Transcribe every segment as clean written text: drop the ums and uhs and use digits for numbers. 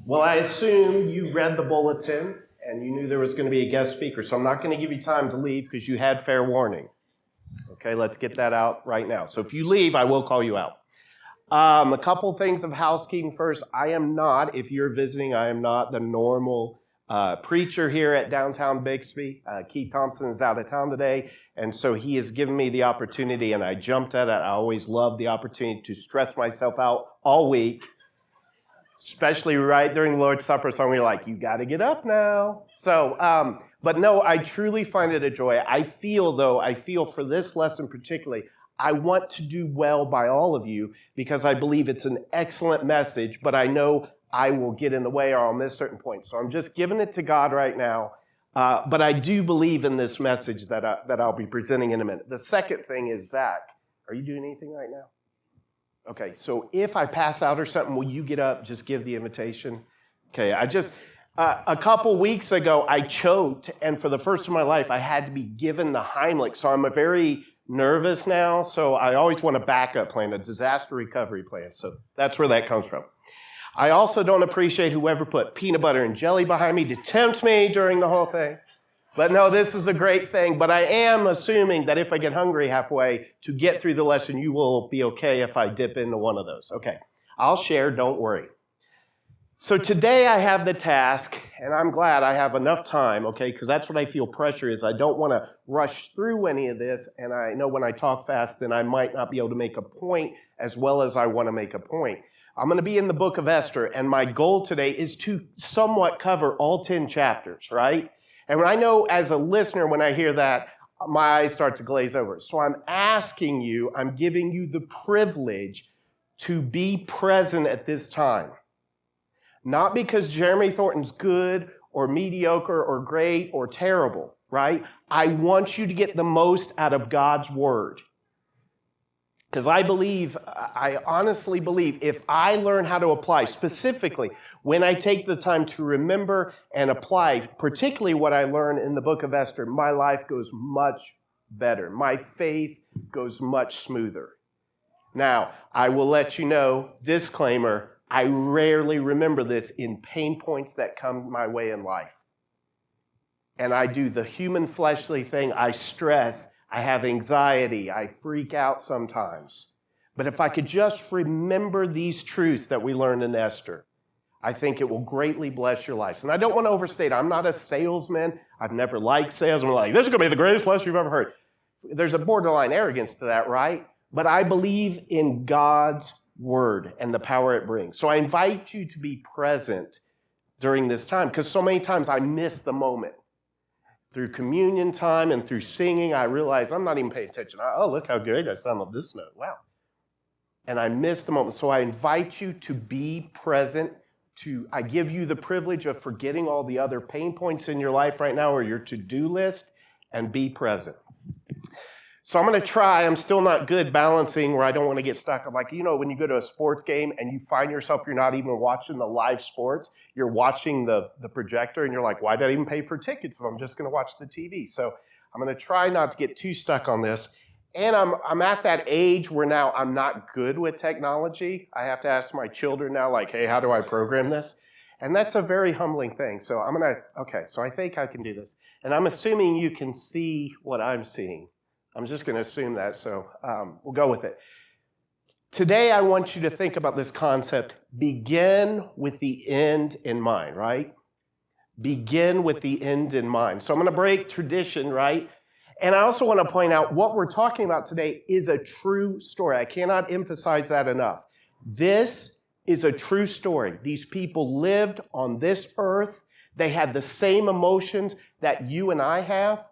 Well, I assume you read the bulletin and you knew there was going to be a guest speaker, so I'm not going to give you time to leave because you had fair warning. Okay, let's get that out right now. So if you leave, I will call you out. A couple things of housekeeping first. I am not, if you're visiting, I am not the normal preacher here at downtown Bixby. Keith Thompson is out of town today, and so he has given me the opportunity, and I jumped at it. I always love the opportunity to stress myself out all week, especially right during the Lord's Supper song, we're like, you got to get up now. So, but no, I truly find it a joy. I feel for this lesson particularly, I want to do well by all of you because I believe it's an excellent message, but I know I will get in the way or I'll miss certain points. So I'm just giving it to God right now. But I do believe in this message that I'll be presenting in a minute. The second thing is, Zach, are you doing anything right now? Okay, so if I pass out or something, will you get up, just give the invitation? Okay, a couple weeks ago, I choked, and for the first time in my life, I had to be given the Heimlich, so I'm very nervous now, so I always want a backup plan, a disaster recovery plan, so that's where that comes from. I also don't appreciate whoever put peanut butter and jelly behind me to tempt me during the whole thing. But no, this is a great thing. But I am assuming that if I get hungry halfway to get through the lesson, you will be okay if I dip into one of those. Okay, I'll share, don't worry. So today I have the task, and I'm glad I have enough time, okay, because that's what I feel pressure is. I don't want to rush through any of this, and I know when I talk fast, then I might not be able to make a point as well as I want to make a point. I'm going to be in the book of Esther, and my goal today is to somewhat cover all 10 chapters, right? And I know as a listener, when I hear that, my eyes start to glaze over. So I'm asking you, I'm giving you the privilege to be present at this time. Not because Jeremy Thornton's good or mediocre or great or terrible, right? I want you to get the most out of God's word. Because I honestly believe, if I learn how to apply, specifically when I take the time to remember and apply, particularly what I learned in the book of Esther, my life goes much better. My faith goes much smoother. Now, I will let you know, disclaimer, I rarely remember this in pain points that come my way in life. And I do the human fleshly thing, I stress, I have anxiety, I freak out sometimes. But if I could just remember these truths that we learned in Esther, I think it will greatly bless your lives. And I don't want to overstate, I'm not a salesman. I've never liked sales. I'm like, this is going to be the greatest lesson you've ever heard. There's a borderline arrogance to that, right? But I believe in God's word and the power it brings. So I invite you to be present during this time, because so many times I miss the moment. Through communion time and through singing, I realize I'm not even paying attention. Oh, look how great I sound on this note. Wow. And I missed the moment. So I invite you to be present. I give you the privilege of forgetting all the other pain points in your life right now or your to-do list and be present. So I'm going to try. I'm still not good balancing where I don't want to get stuck. I'm like, when you go to a sports game and you find yourself, you're not even watching the live sports. You're watching the projector and you're like, why did I even pay for tickets if I'm just going to watch the TV? So I'm going to try not to get too stuck on this. And I'm at that age where now I'm not good with technology. I have to ask my children now, like, hey, how do I program this? And that's a very humbling thing. So so I think I can do this. And I'm assuming you can see what I'm seeing. I'm just going to assume that, so we'll go with it. Today, I want you to think about this concept, begin with the end in mind, right? Begin with the end in mind. So I'm going to break tradition, right? And I also want to point out what we're talking about today is a true story. I cannot emphasize that enough. This is a true story. These people lived on this earth. They had the same emotions that you and I have.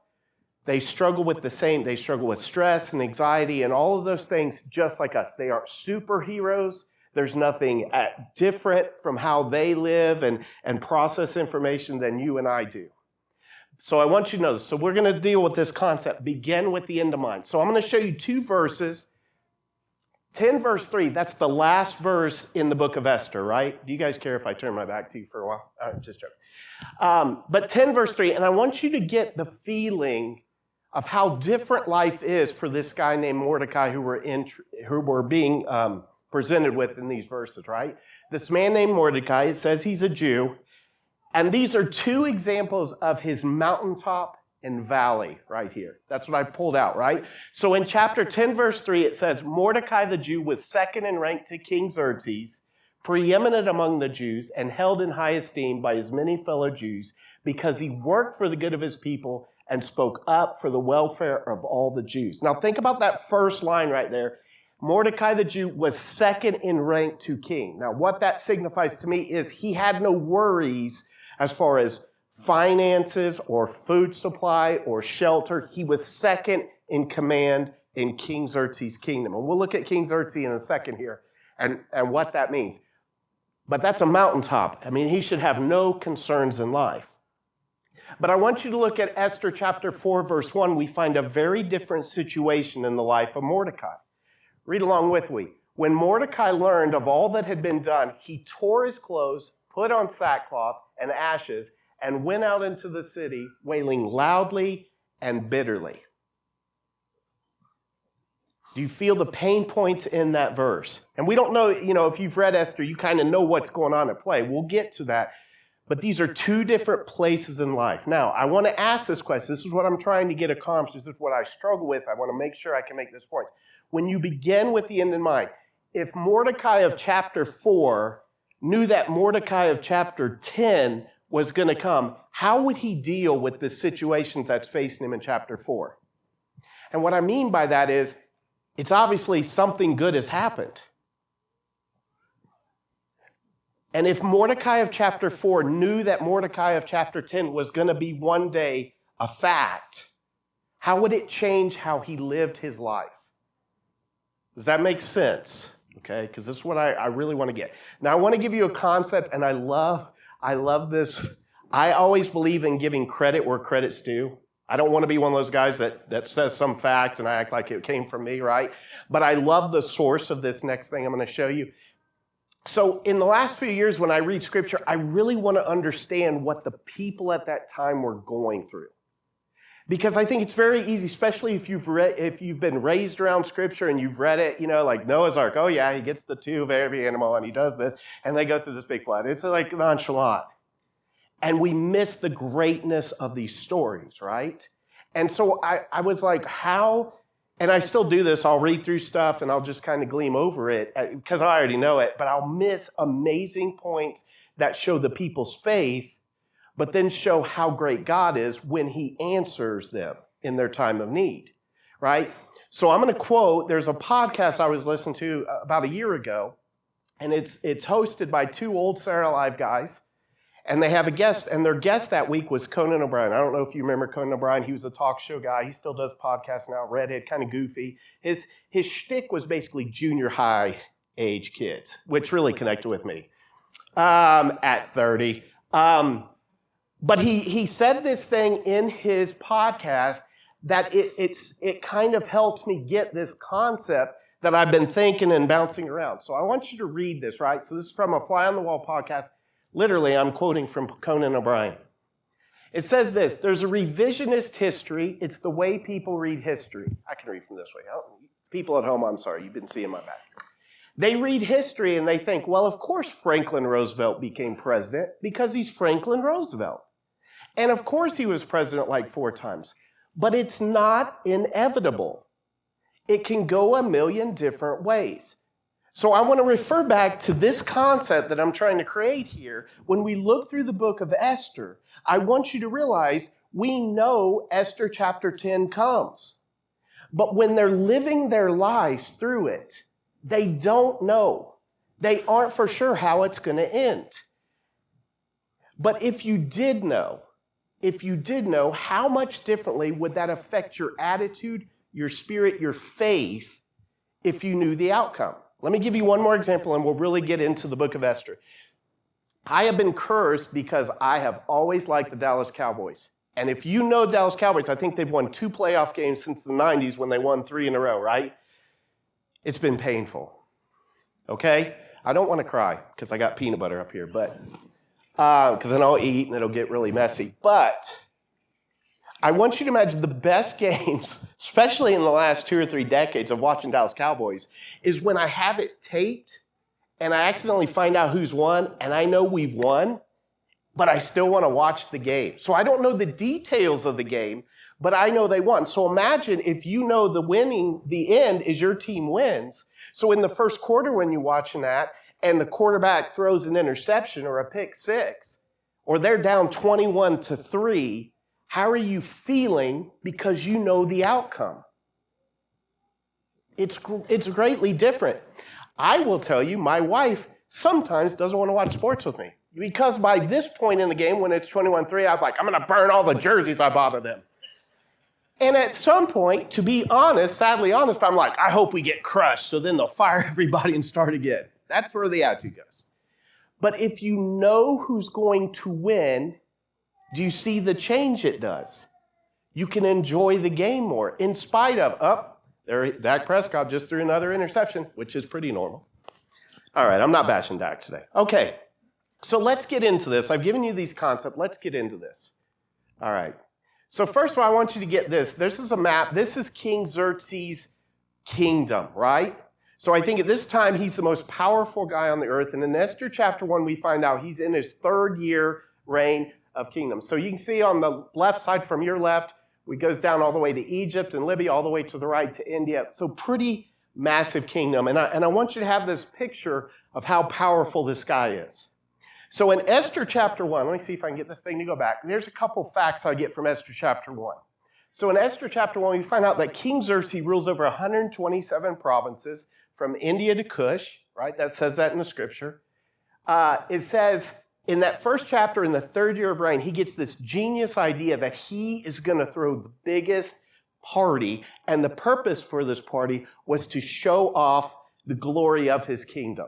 They struggle with stress and anxiety and all of those things just like us. They are superheroes. There's nothing different from how they live and process information than you and I do. So I want you to know this. So we're going to deal with this concept, begin with the end in mind. So I'm going to show you two verses. 10 verse 3, that's the last verse in the book of Esther, right? Do you guys care if I turn my back to you for a while? I'm just joking. But 10 verse 3, and I want you to get the feeling of how different life is for this guy named Mordecai who we're being presented with in these verses, right? This man named Mordecai, it says he's a Jew, and these are two examples of his mountaintop and valley right here. That's what I pulled out, right? So in chapter 10, verse 3, it says, Mordecai the Jew was second in rank to King Xerxes, preeminent among the Jews, and held in high esteem by his many fellow Jews, because he worked for the good of his people and spoke up for the welfare of all the Jews. Now think about that first line right there. Mordecai the Jew was second in rank to king. Now what that signifies to me is he had no worries as far as finances or food supply or shelter. He was second in command in King Xerxes' kingdom. And we'll look at King Xerxes in a second here and what that means. But that's a mountaintop. I mean, he should have no concerns in life. But I want you to look at Esther chapter 4, verse 1. We find a very different situation in the life of Mordecai. Read along with me. When Mordecai learned of all that had been done, he tore his clothes, put on sackcloth and ashes, and went out into the city, wailing loudly and bitterly. Do you feel the pain points in that verse? And we don't know, if you've read Esther, you kind of know what's going on at play. We'll get to that. But these are two different places in life. Now, I want to ask this question. This is what I'm trying to get accomplished. This is what I struggle with. I want to make sure I can make this point. When you begin with the end in mind, if Mordecai of chapter 4 knew that Mordecai of chapter 10 was going to come, how would he deal with the situations that's facing him in chapter 4? And what I mean by that is, it's obviously something good has happened. And if Mordecai of chapter 4 knew that Mordecai of chapter 10 was going to be one day a fact, how would it change how he lived his life? Does that make sense? Okay, because this is what I really want to get. Now, I want to give you a concept, and I love this. I always believe in giving credit where credit's due. I don't want to be one of those guys that says some fact and I act like it came from me, right? But I love the source of this next thing I'm going to show you. So in the last few years when I read Scripture, I really want to understand what the people at that time were going through. Because I think it's very easy, especially if you've been raised around Scripture and you've read it, like Noah's Ark. Oh yeah, he gets the two of every animal and he does this, and they go through this big flood. It's like nonchalant. And we miss the greatness of these stories, right? And so I was like, how? And I still do this. I'll read through stuff and I'll just kind of gleam over it because I already know it, but I'll miss amazing points that show the people's faith, but then show how great God is when he answers them in their time of need, right? So I'm going to quote, there's a podcast I was listening to about a year ago, and it's hosted by two old Sarah Alive guys, and they have a guest, and their guest that week was Conan O'Brien. I don't know if you remember Conan O'Brien. He was a talk show guy. He still does podcasts now, redhead, kind of goofy. His shtick was basically junior high age kids, which really connected with me at 30. But he said this thing in his podcast that it kind of helped me get this concept that I've been thinking and bouncing around. So I want you to read this, right? So this is from a Fly on the Wall podcast. Literally, I'm quoting from Conan O'Brien. It says this: there's a revisionist history. It's the way people read history. I can read from this way. People at home, I'm sorry, you've been seeing my back. They read history and they think, well, of course Franklin Roosevelt became president because he's Franklin Roosevelt. And of course he was president like 4 times. But it's not inevitable. It can go a million different ways. So I want to refer back to this concept that I'm trying to create here. When we look through the book of Esther, I want you to realize we know Esther chapter 10 comes. But when they're living their lives through it, they don't know. They aren't for sure how it's going to end. But if you did know, how much differently would that affect your attitude, your spirit, your faith, if you knew the outcome? Let me give you one more example and we'll really get into the book of Esther. I have been cursed because I have always liked the Dallas Cowboys. And if you know Dallas Cowboys, I think they've won 2 playoff games since the 90s when they won 3 in a row, right? It's been painful, okay? I don't want to cry because I got peanut butter up here, but because then I'll eat and it'll get really messy. But I want you to imagine the best games, especially in the last 2 or 3 decades of watching Dallas Cowboys, is when I have it taped and I accidentally find out who's won and I know we've won, but I still want to watch the game. So I don't know the details of the game, but I know they won. So imagine if you know the end is your team wins. So in the first quarter when you're watching that and the quarterback throws an interception or a pick six, or they're down 21-3, how are you feeling because you know the outcome? It's greatly different. I will tell you, my wife sometimes doesn't want to watch sports with me because by this point in the game, when it's 21-3, I was like, I'm going to burn all the jerseys I bought of them. And at some point, to be honest, sadly honest, I'm like, I hope we get crushed so then they'll fire everybody and start again. That's where the attitude goes. But if you know who's going to win, do you see the change it does? You can enjoy the game more in spite of, Dak Prescott just threw another interception, which is pretty normal. All right, I'm not bashing Dak today. Okay, so let's get into this. I've given you these concepts. Let's get into this. All right. So first of all, I want you to get this. This is a map. This is King Xerxes' kingdom, right? So I think at this time, he's the most powerful guy on the earth. And in Esther chapter 1, we find out he's in his 3rd year reign of kingdom. So you can see on the left side from your left, it goes down all the way to Egypt and Libya, all the way to the right to India. So pretty massive kingdom. And I want you to have this picture of how powerful this guy is. So in Esther chapter 1, let me see if I can get this thing to go back. There's a couple facts I get from Esther chapter 1. So in Esther chapter 1, we find out that King Xerxes rules over 127 provinces from India to Kush, right? That says that in the scripture. It says in that first chapter, in the 3rd year of reign, he gets this genius idea that he is going to throw the biggest party, and the purpose for this party was to show off the glory of his kingdom.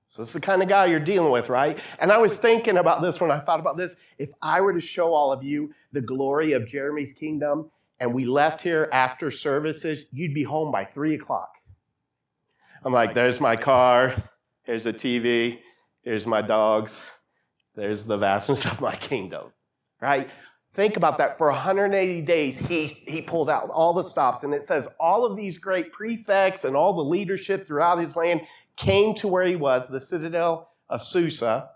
So this is the kind of guy you're dealing with, right? And I was thinking about this when I thought about this. If I were to show all of you the glory of Jeremy's kingdom and we left here after services, you'd be home by 3 o'clock. I'm like, there's my car, here's a TV, here's my dogs, there's the vastness of my kingdom, right? Think about that. For 180 days, he pulled out all the stops. And it says all of these great prefects and all the leadership throughout his land came to where he was, the citadel of Susa.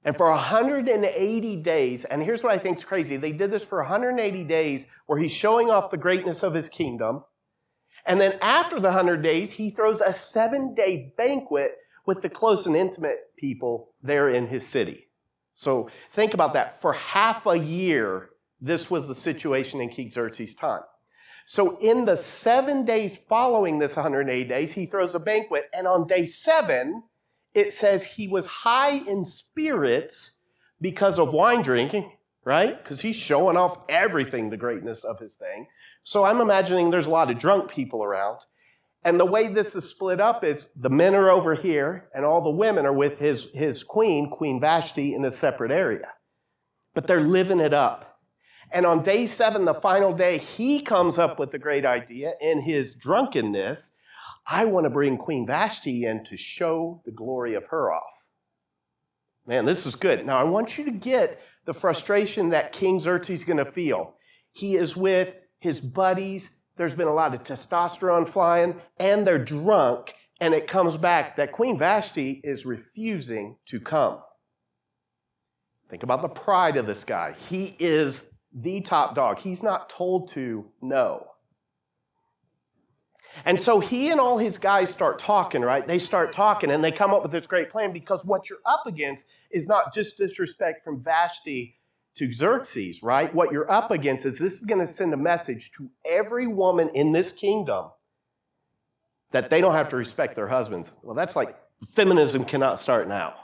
And for 180 days, and here's what I think is crazy. They did this for 180 days where he's showing off the greatness of his kingdom. And then after the 100 days, he throws a 7-day banquet with the close and intimate people there in his city. So think about that. For half a year, this was the situation in King Xerxes' time. So in the 7 days following this 180 days, he throws a banquet. And on day 7, it says he was high in spirits because of wine drinking, right? Because he's showing off everything, the greatness of his thing. So I'm imagining there's a lot of drunk people around. And the way this is split up is the men are over here and all the women are with his queen, Queen Vashti, in a separate area. But they're living it up. And on day 7, the final day, he comes up with the great idea in his drunkenness. I want to bring Queen Vashti in to show the glory of her off. Man, this is good. Now, I want you to get the frustration that King Xerxes is going to feel. He is with his buddies. There's been a lot of testosterone flying, and they're drunk, and it comes back that Queen Vashti is refusing to come. Think about the pride of this guy. He is the top dog. He's not told to no. And so he and all his guys start talking, right? They start talking, and they come up with this great plan because what you're up against is not just disrespect from Vashti to Xerxes, right? What you're up against is this is going to send a message to every woman in this kingdom that they don't have to respect their husbands. Well, that's like feminism cannot start now.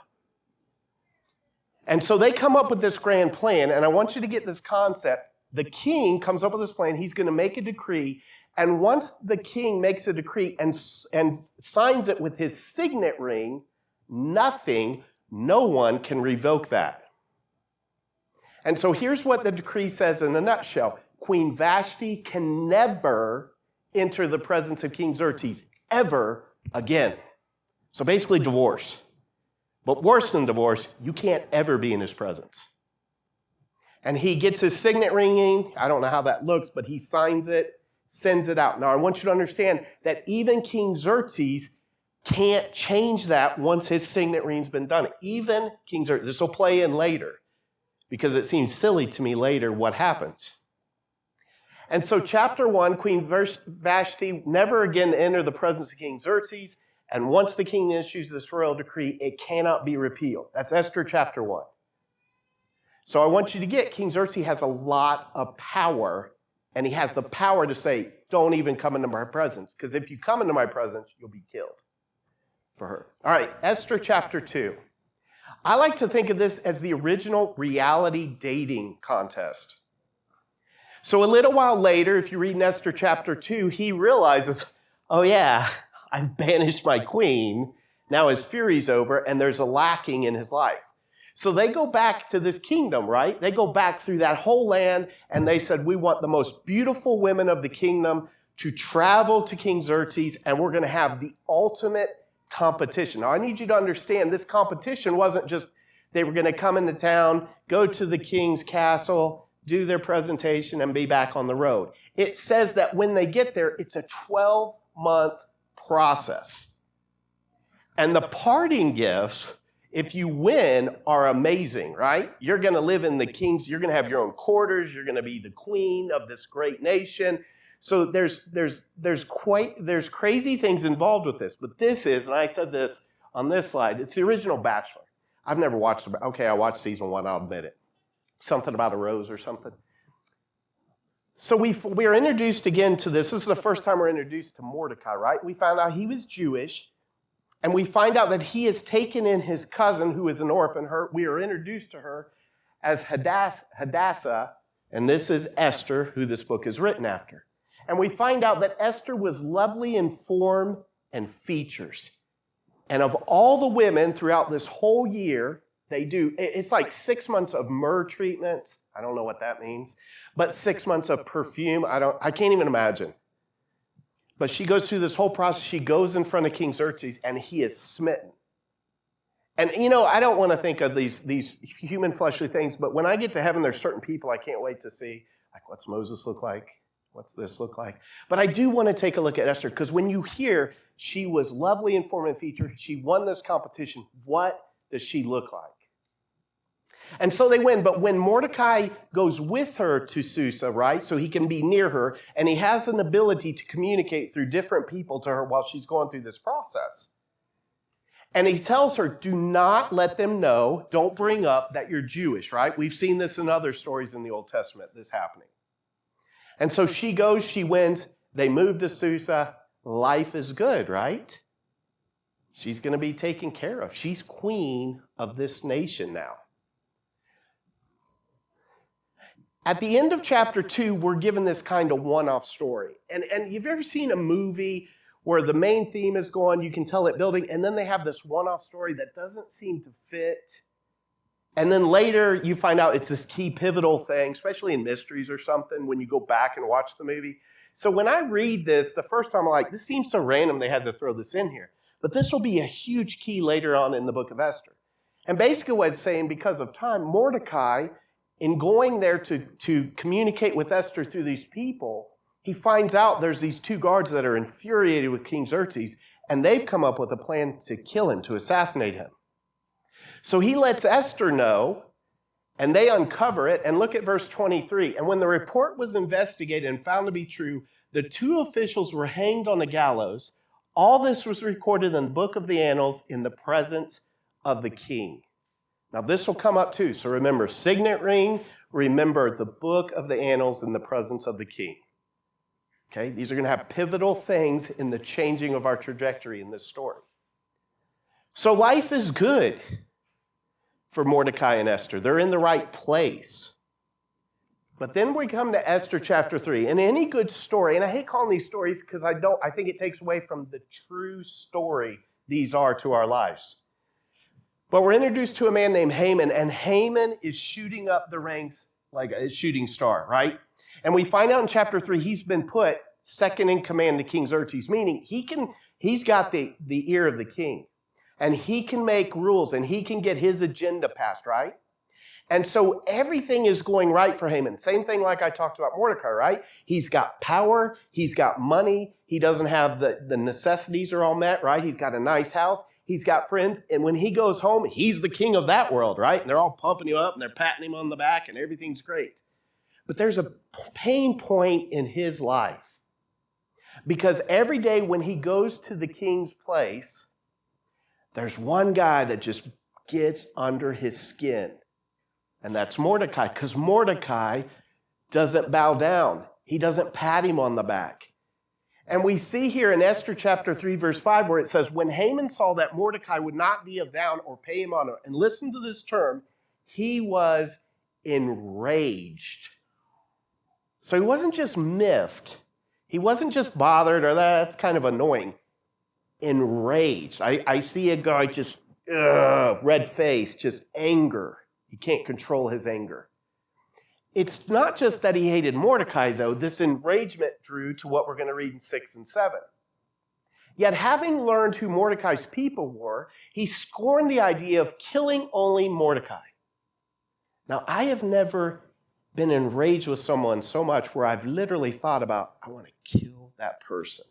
And so they come up with this grand plan, and I want you to get this concept. The king comes up with this plan. He's going to make a decree, and once the king makes a decree and signs it with his signet ring, no one can revoke that. And so here's what the decree says in a nutshell. Queen Vashti can never enter the presence of King Xerxes ever again. So basically divorce. But worse than divorce, you can't ever be in his presence. And he gets his signet ringing. I don't know how that looks, but he signs it, sends it out. Now, I want you to understand that even King Xerxes can't change that once his signet ring's been done. Even King Xerxes. This will play in later because it seems silly to me later what happens. And so chapter 1, Queen Vashti never again enter the presence of King Xerxes. And once the king issues this royal decree, it cannot be repealed. That's Esther chapter 1. So I want you to get, King Xerxes has a lot of power, and he has the power to say, don't even come into my presence, because if you come into my presence, you'll be killed for her. All right, Esther chapter 2. I like to think of this as the original reality dating contest. So a little while later, if you read in Esther chapter 2, he realizes, oh yeah, I've banished my queen. Now his fury's over, and there's a lacking in his life. So they go back to this kingdom, right? They go back through that whole land, and they said, we want the most beautiful women of the kingdom to travel to King Xerxes, and we're going to have the ultimate competition. Now, I need you to understand this competition wasn't just they were going to come into town, go to the king's castle, do their presentation, and be back on the road. It says that when they get there, it's a 12-month process. And the parting gifts, if you win, are amazing, right? You're going to live in the king's, you're going to have your own quarters, you're going to be the queen of this great nation. So there's crazy things involved with this. But this is, and I said this on this slide, it's the original Bachelor. I've never watched it. Okay, I watched season 1, I'll admit it. Something about a rose or something. So we are introduced again to this. This is the first time we're introduced to Mordecai, right? We found out he was Jewish. And we find out that he has taken in his cousin, who is an orphan. We are introduced to her as Hadassah, and this is Esther, who this book is written after. And we find out that Esther was lovely in form and features. And of all the women throughout this whole year, it's like 6 months of myrrh treatments. I don't know what that means. But 6 months of perfume, I can't even imagine. But she goes through this whole process. She goes in front of King Xerxes, and he is smitten. And, I don't want to think of these human fleshly things, but when I get to heaven, there's certain people I can't wait to see. Like, what's Moses look like? What's this look like? But I do want to take a look at Esther, because when you hear she was lovely in form and feature, she won this competition, what does she look like? And so they win, but when Mordecai goes with her to Susa, right, so he can be near her, and he has an ability to communicate through different people to her while she's going through this process. And he tells her, do not let them know, don't bring up that you're Jewish, right? We've seen this in other stories in the Old Testament, this happening. And so she goes, she wins, they move to Susa, life is good, right? She's going to be taken care of. She's queen of this nation now. At the end of chapter 2, we're given this kind of one-off story. And you've ever seen a movie where the main theme is going, you can tell it building, and then they have this one-off story that doesn't seem to fit. And then later you find out it's this key pivotal thing, especially in mysteries or something, when you go back and watch the movie. So when I read this, the first time I'm like, this seems so random they had to throw this in here. But this will be a huge key later on in the book of Esther. And basically what it's saying, because of time, Mordecai, in going there to communicate with Esther through these people, he finds out there's these 2 guards that are infuriated with King Xerxes, and they've come up with a plan to kill him, to assassinate him. So he lets Esther know, and they uncover it, and look at verse 23. And when the report was investigated and found to be true, the 2 officials were hanged on the gallows. All this was recorded in the book of the annals in the presence of the king. Now, this will come up too. So remember, signet ring, remember the book of the annals in the presence of the king. Okay, these are going to have pivotal things in the changing of our trajectory in this story. So life is good for Mordecai and Esther. They're in the right place. But then we come to Esther chapter 3. And any good story, and I hate calling these stories because I think it takes away from the true story these are to our lives. But we're introduced to a man named Haman, and Haman is shooting up the ranks like a shooting star, right? And we find out in chapter 3, he's been put second in command to King Xerxes, meaning he's got the ear of the king, and he can make rules, and he can get his agenda passed, right? And so everything is going right for Haman. Same thing like I talked about Mordecai, right? He's got power, he's got money, he doesn't have the necessities are all met, right? He's got a nice house, he's got friends, and when he goes home, he's the king of that world, right? And they're all pumping him up and they're patting him on the back and everything's great. But there's a pain point in his life. Because every day when he goes to the king's place, there's one guy that just gets under his skin. And that's Mordecai, because Mordecai doesn't bow down. He doesn't pat him on the back. And we see here in Esther chapter 3, verse 5, where it says, when Haman saw that Mordecai would not kneel down or pay him honor, and listen to this term, he was enraged. So he wasn't just miffed. He wasn't just bothered, or that's kind of annoying. Enraged. I see a guy just, red face, just anger. He can't control his anger. It's not just that he hated Mordecai, though. This enragement drew to what we're going to read in 6 and 7. Yet having learned who Mordecai's people were, he scorned the idea of killing only Mordecai. Now, I have never been enraged with someone so much where I've literally thought about, I want to kill that person.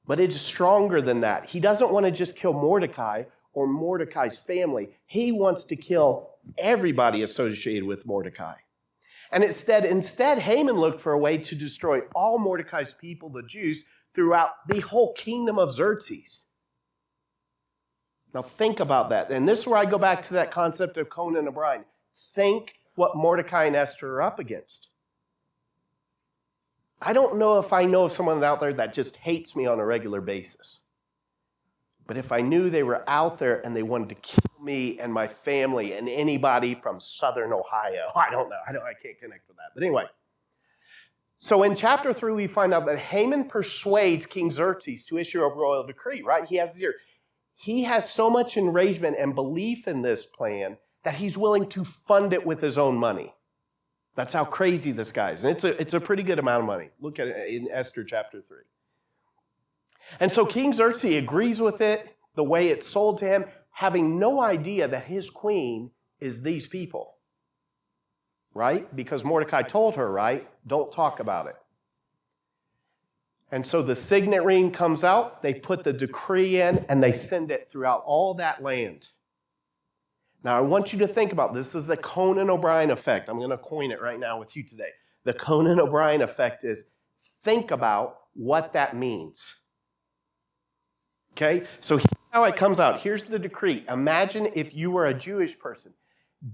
But it's stronger than that. He doesn't want to just kill Mordecai or Mordecai's family. He wants to kill everybody associated with Mordecai. And instead, Haman looked for a way to destroy all Mordecai's people, the Jews, throughout the whole kingdom of Xerxes. Now think about that. And this is where I go back to that concept of Conan O'Brien. Think what Mordecai and Esther are up against. I don't know if I know of someone out there that just hates me on a regular basis. But if I knew they were out there and they wanted to kill me and my family and anybody from southern Ohio, I don't know. I can't connect with that. But anyway. So in chapter 3, we find out that Haman persuades King Xerxes to issue a royal decree, right? He has so much enragement and belief in this plan that he's willing to fund it with his own money. That's how crazy this guy is. And it's a pretty good amount of money. Look at it in Esther chapter 3. And so King Xerxes agrees with it, the way it's sold to him, having no idea that his queen is these people. Right? Because Mordecai told her, right? Don't talk about it. And so the signet ring comes out, they put the decree in, and they send it throughout all that land. Now, I want you to think about this. This is the Conan O'Brien effect. I'm going to coin it right now with you today. The Conan O'Brien effect is think about what that means. Okay? So here's how it comes out. Here's the decree. Imagine if you were a Jewish person.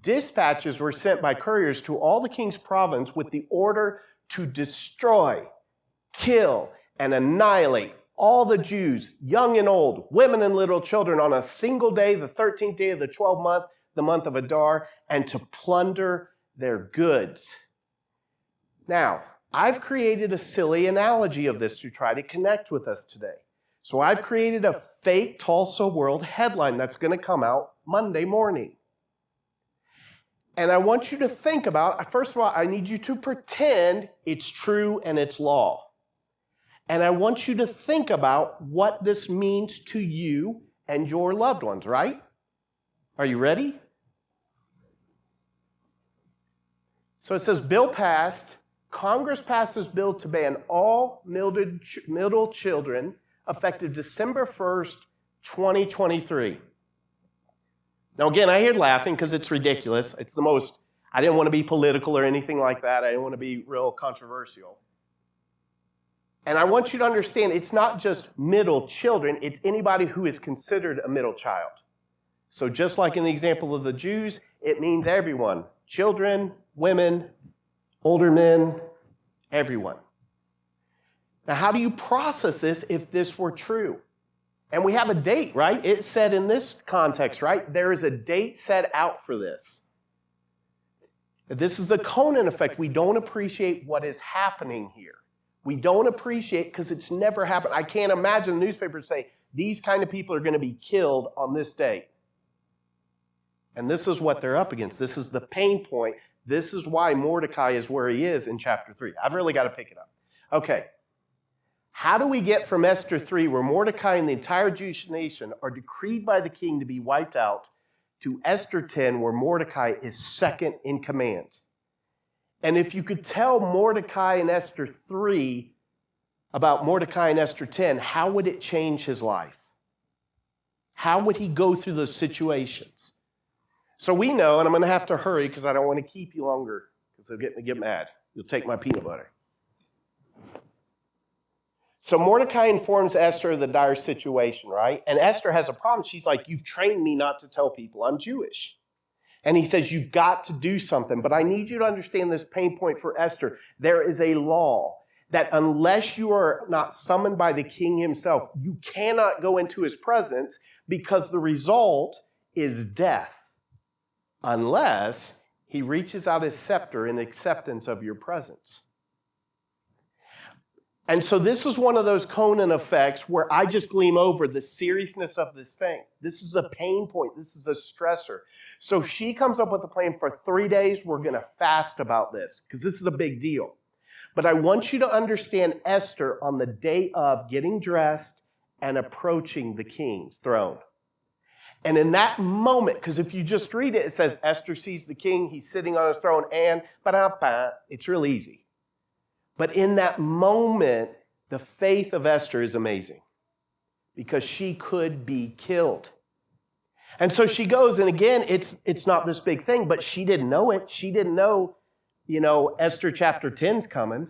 Dispatches were sent by couriers to all the king's province with the order to destroy, kill, and annihilate all the Jews, young and old, women and little children, on a single day, the 13th day of the 12th month, the month of Adar, and to plunder their goods. Now, I've created a silly analogy of this to try to connect with us today. So I've created a fake Tulsa World headline that's going to come out Monday morning. And I want you to think about, first of all, I need you to pretend it's true and it's law. And I want you to think about what this means to you and your loved ones, right? Are you ready? So it says, bill passed. Congress passed this bill to ban all middle children effective December 1st, 2023. Now, again, I hear laughing because it's ridiculous. It's the most, I didn't want to be political or anything like that. I didn't want to be real controversial. And I want you to understand, it's not just middle children, it's anybody who is considered a middle child. So just like in the example of the Jews, it means everyone. Children, women, older men, everyone. Now, how do you process this if this were true? And we have a date, right? It said in this context, right? There is a date set out for this. This is the Conan effect. We don't appreciate what is happening here. We don't appreciate because it's never happened. I can't imagine the newspapers say, these kind of people are going to be killed on this date. And this is what they're up against. This is the pain point. This is why Mordecai is where he is in chapter 3. I've really got to pick it up. Okay. How do we get from Esther 3, where Mordecai and the entire Jewish nation are decreed by the king to be wiped out, to Esther 10, where Mordecai is second in command. And if you could tell Mordecai in Esther 3 about Mordecai in Esther 10, how would it change his life? How would he go through those situations? So we know, and I'm going to have to hurry because I don't want to keep you longer because they'll get mad. You'll take my peanut butter. So Mordecai informs Esther of the dire situation, right? And Esther has a problem. She's like, you've trained me not to tell people I'm Jewish. And he says, you've got to do something. But I need you to understand this pain point for Esther. There is a law that unless you are not summoned by the king himself, you cannot go into his presence because the result is death. Unless he reaches out his scepter in acceptance of your presence. And so this is one of those Conan effects where I just gleam over the seriousness of this thing. This is a pain point. This is a stressor. So she comes up with a plan for 3 days. We're going to fast about this because this is a big deal. But I want you to understand Esther on the day of getting dressed and approaching the king's throne. And in that moment, because if you just read it, it says Esther sees the king. He's sitting on his throne and it's real easy. But in that moment, the faith of Esther is amazing because she could be killed. And so she goes, and again, it's not this big thing, but she didn't know it. She didn't know, Esther chapter 10's coming.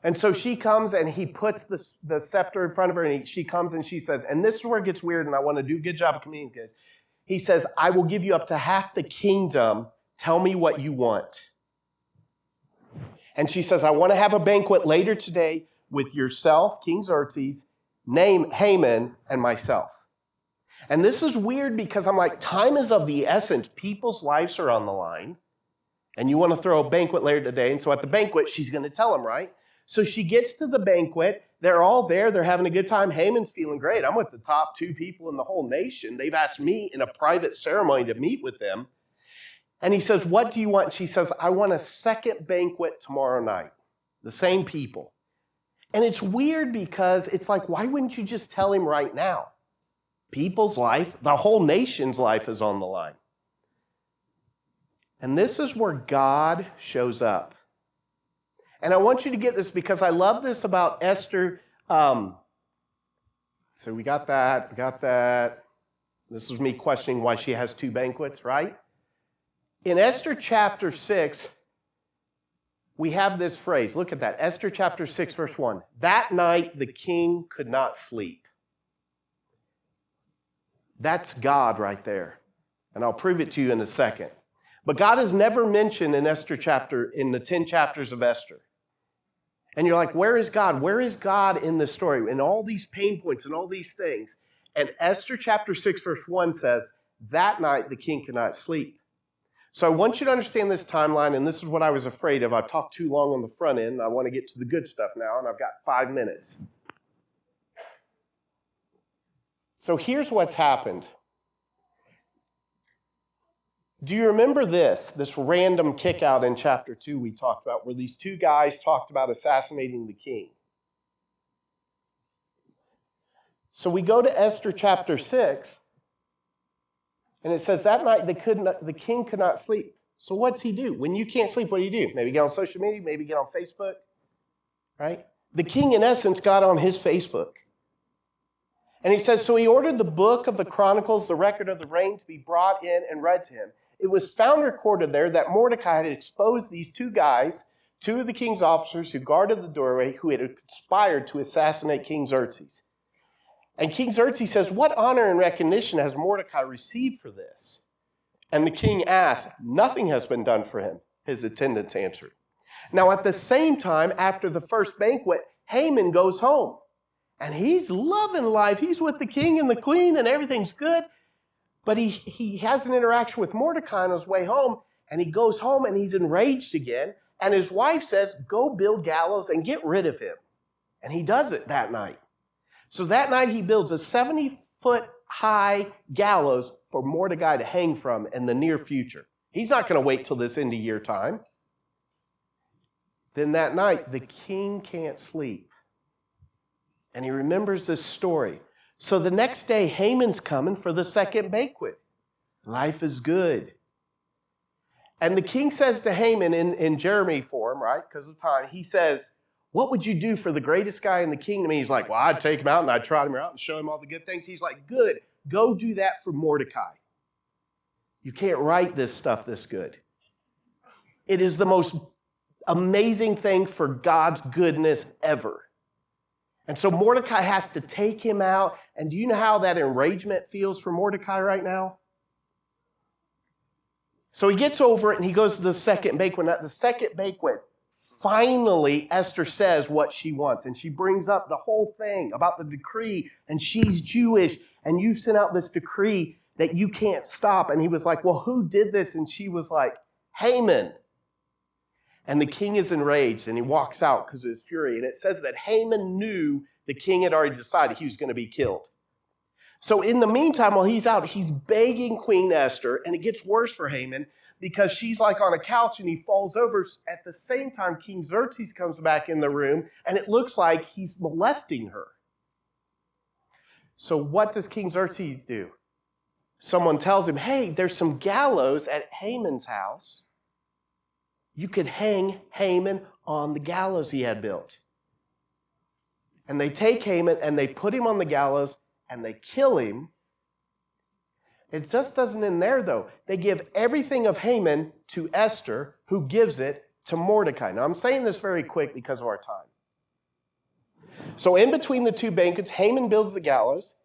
And so she comes and he puts the scepter in front of her and she comes and she says, and this is where it gets weird and I want to do a good job of communicating this. He says, I will give you up to half the kingdom. Tell me what you want. And she says, I want to have a banquet later today with yourself, King Xerxes, Haman, and myself. And this is weird because I'm like, time is of the essence. People's lives are on the line. And you want to throw a banquet later today. And so at the banquet, she's going to tell him, right? So she gets to the banquet. They're all there. They're having a good time. Haman's feeling great. I'm with the top 2 people in the whole nation. They've asked me in a private ceremony to meet with them. And he says, what do you want? She says, I want a second banquet tomorrow night. The same people. And it's weird because it's like, why wouldn't you just tell him right now? People's life, the whole nation's life is on the line. And this is where God shows up. And I want you to get this because I love this about Esther. So we got that. This is me questioning why she has 2 banquets, right? In Esther chapter 6, we have this phrase. Look at that. Esther chapter 6, verse 1. That night the king could not sleep. That's God right there. And I'll prove it to you in a second. But God is never mentioned in Esther chapter, in the 10 chapters of Esther. And you're like, where is God? Where is God in this story? In all these pain points and all these things. And Esther chapter 6, verse 1 says, that night the king could not sleep. So I want you to understand this timeline, and this is what I was afraid of. I've talked too long on the front end. I want to get to the good stuff now, and I've got 5 minutes. So here's what's happened. Do you remember this random kick out in chapter 2 we talked about, where these 2 guys talked about assassinating the king? So we go to Esther chapter 6, and it says that night the king could not sleep. So what's he do? When you can't sleep, what do you do? Maybe get on social media, maybe get on Facebook, right? The king, in essence, got on his Facebook. And he says, so he ordered the book of the Chronicles, the record of the reign, to be brought in and read to him. It was found recorded there that Mordecai had exposed these 2 guys, 2 of the king's officers who guarded the doorway, who had conspired to assassinate King Xerxes. And King Xerxes says, what honor and recognition has Mordecai received for this? And the king asked, nothing has been done for him, his attendants answered. Now at the same time, after the first banquet, Haman goes home. And he's loving life. He's with the king and the queen and everything's good. But he has an interaction with Mordecai on his way home. And he goes home and he's enraged again. And his wife says, go build gallows and get rid of him. And he does it that night. So that night he builds a 70-foot high gallows for Mordecai to hang from in the near future. He's not going to wait till this end of year time. Then that night the king can't sleep. And he remembers this story. So the next day Haman's coming for the second banquet. Life is good. And the king says to Haman in Jeremy form, right, because of time, he says, what would you do for the greatest guy in the kingdom? And he's like, well, I'd take him out and I'd trot him out and show him all the good things. He's like, good, go do that for Mordecai. You can't write this stuff this good. It is the most amazing thing for God's goodness ever. And so Mordecai has to take him out. And do you know how that enragement feels for Mordecai right now? So he gets over it and he goes to the second banquet. At the second banquet, finally Esther says what she wants. And she brings up the whole thing about the decree. And she's Jewish. And you sent out this decree that you can't stop. And he was like, well, who did this? And she was like, Haman. And the king is enraged and he walks out because of his fury. And it says that Haman knew the king had already decided he was going to be killed. So in the meantime, while he's out, he's begging Queen Esther, and it gets worse for Haman because she's like on a couch and he falls over. At the same time, King Xerxes comes back in the room and it looks like he's molesting her. So what does King Xerxes do? Someone tells him, hey, there's some gallows at Haman's house. You could hang Haman on the gallows he had built. And they take Haman and they put him on the gallows and they kill him. It just doesn't end there, though. They give everything of Haman to Esther, who gives it to Mordecai. Now, I'm saying this very quick because of our time. So in between the two banquets, Haman builds the gallows.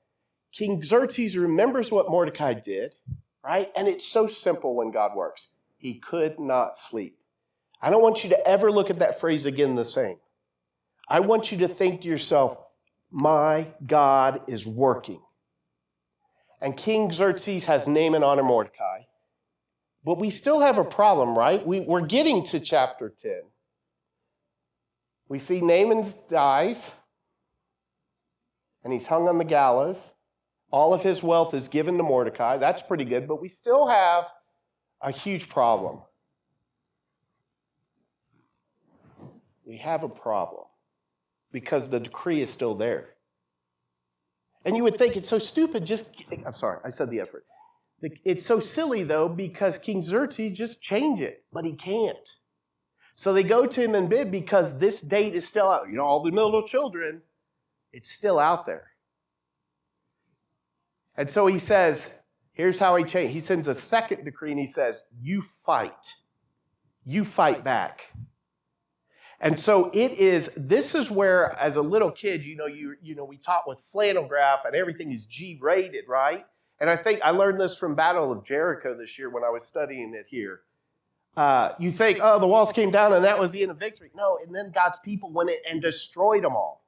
King Xerxes remembers what Mordecai did, right? And it's so simple when God works. He could not sleep. I don't want you to ever look at that phrase again the same. I want you to think to yourself, my God is working. And King Xerxes has Naaman honor Mordecai. But we still have a problem, right? We're getting to chapter 10. We see Naaman dies, and he's hung on the gallows. All of his wealth is given to Mordecai. That's pretty good, but we still have a huge problem. We have a problem because the decree is still there. And you would think it's so stupid, I'm sorry, I said the S word. It's so silly, though, because King Xerxes just change it, but he can't. So they go to him and bid because this date is still out. You know, all the little children, it's still out there. And so he says, here's how he changed. He sends a second decree and he says, you fight. You fight back. And so this is where, as a little kid, we taught with flannel graph and everything is G-rated, right? And I think I learned this from Battle of Jericho this year when I was studying it here. You think, oh, the walls came down and that was the end of victory. No, and then God's people went in and destroyed them all.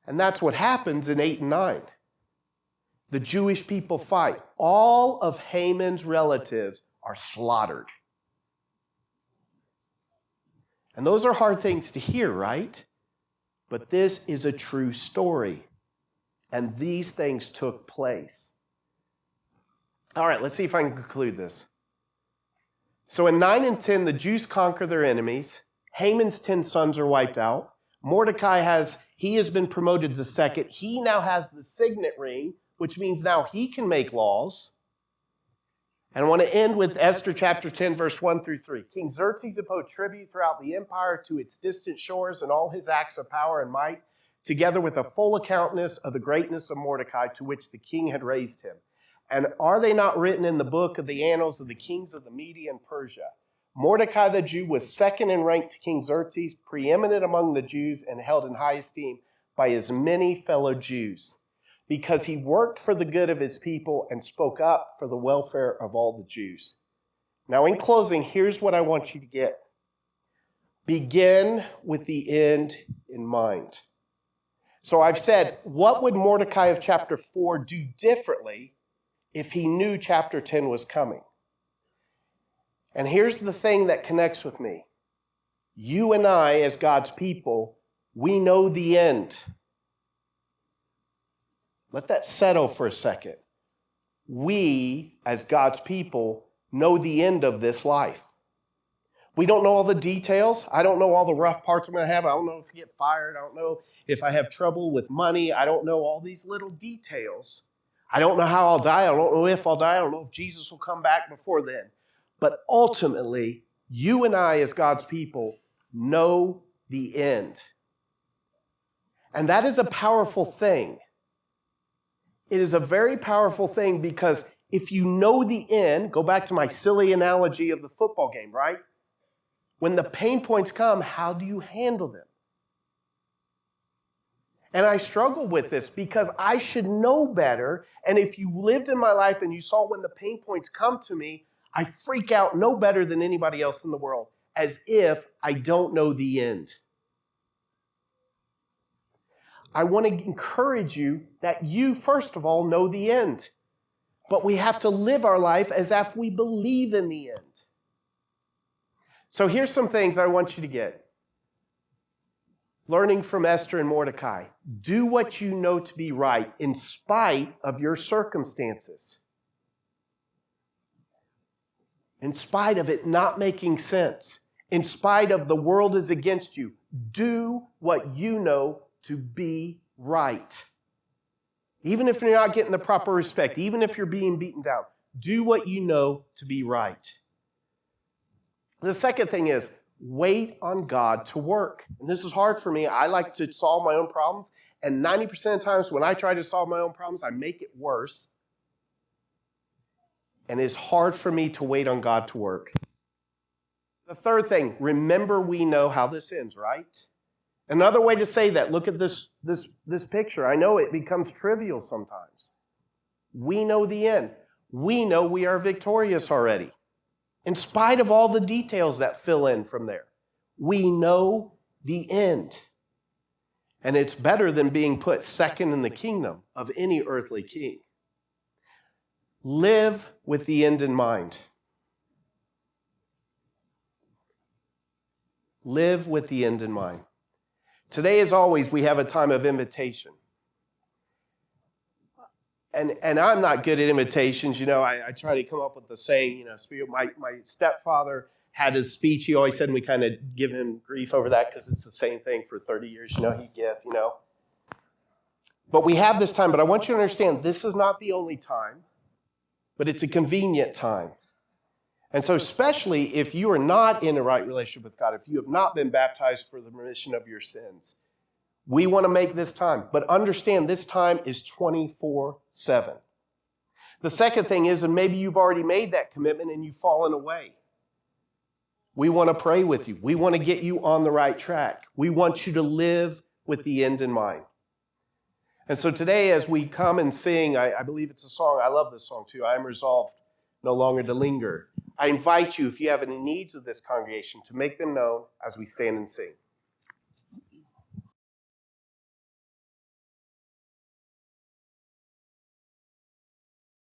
And that's what happens in 8 and 9. The Jewish people fight. All of Haman's relatives are slaughtered. And those are hard things to hear, right? But this is a true story. And these things took place. All right, let's see if I can conclude this. So in 9 and 10, the Jews conquer their enemies. Haman's 10 sons are wiped out. Mordecai has been promoted to second. He now has the signet ring, which means now he can make laws. And I want to end with Esther chapter 10, verse 1 through 3. King Xerxes imposed tribute throughout the empire to its distant shores, and all his acts of power and might, together with a full accountness of the greatness of Mordecai, to which the king had raised him. And are they not written in the book of the annals of the kings of the Media and Persia? Mordecai the Jew was second in rank to King Xerxes, preeminent among the Jews, and held in high esteem by his many fellow Jews, because he worked for the good of his people and spoke up for the welfare of all the Jews. Now, in closing, here's what I want you to get. Begin with the end in mind. So I've said, what would Mordecai of chapter 4 do differently if he knew chapter 10 was coming? And here's the thing that connects with me. You and I, as God's people, we know the end. Let that settle for a second. We, as God's people, know the end of this life. We don't know all the details. I don't know all the rough parts I'm going to have. I don't know if I get fired. I don't know if I have trouble with money. I don't know all these little details. I don't know how I'll die. I don't know if I'll die. I don't know if Jesus will come back before then. But ultimately, you and I as God's people know the end. And that is a powerful thing. It is a very powerful thing because if you know the end, go back to my silly analogy of the football game, right? When the pain points come, how do you handle them? And I struggle with this because I should know better. And if you lived in my life and you saw when the pain points come to me, I freak out no better than anybody else in the world, as if I don't know the end. I want to encourage you that you, first of all, know the end. But we have to live our life as if we believe in the end. So here's some things I want you to get. Learning from Esther and Mordecai. Do what you know to be right in spite of your circumstances. In spite of it not making sense. In spite of the world is against you. Do what you know to be right. Even if you're not getting the proper respect, even if you're being beaten down, do what you know to be right. The second thing is, wait on God to work. And this is hard for me. I like to solve my own problems. And 90% of the times when I try to solve my own problems, I make it worse. And it's hard for me to wait on God to work. The third thing, remember we know how this ends, right? Another way to say that, look at this picture. I know it becomes trivial sometimes. We know the end. We know we are victorious already. In spite of all the details that fill in from there, we know the end. And it's better than being put second in the kingdom of any earthly king. Live with the end in mind. Live with the end in mind. Today, as always, we have a time of invitation. And I'm not good at invitations. You know, I try to come up with the saying, you know, my stepfather had his speech. He always said, and we kind of give him grief over that because it's the same thing for 30 years. You know, he give, you know. But we have this time. But I want you to understand, this is not the only time, but it's a convenient time. And so especially if you are not in a right relationship with God, if you have not been baptized for the remission of your sins, we want to make this time. But understand this time is 24/7. The second thing is, and maybe you've already made that commitment and you've fallen away. We want to pray with you. We want to get you on the right track. We want you to live with the end in mind. And so today as we come and sing, I believe it's a song, I love this song too, I am resolved no longer to linger. I invite you, if you have any needs of this congregation, to make them known as we stand and sing.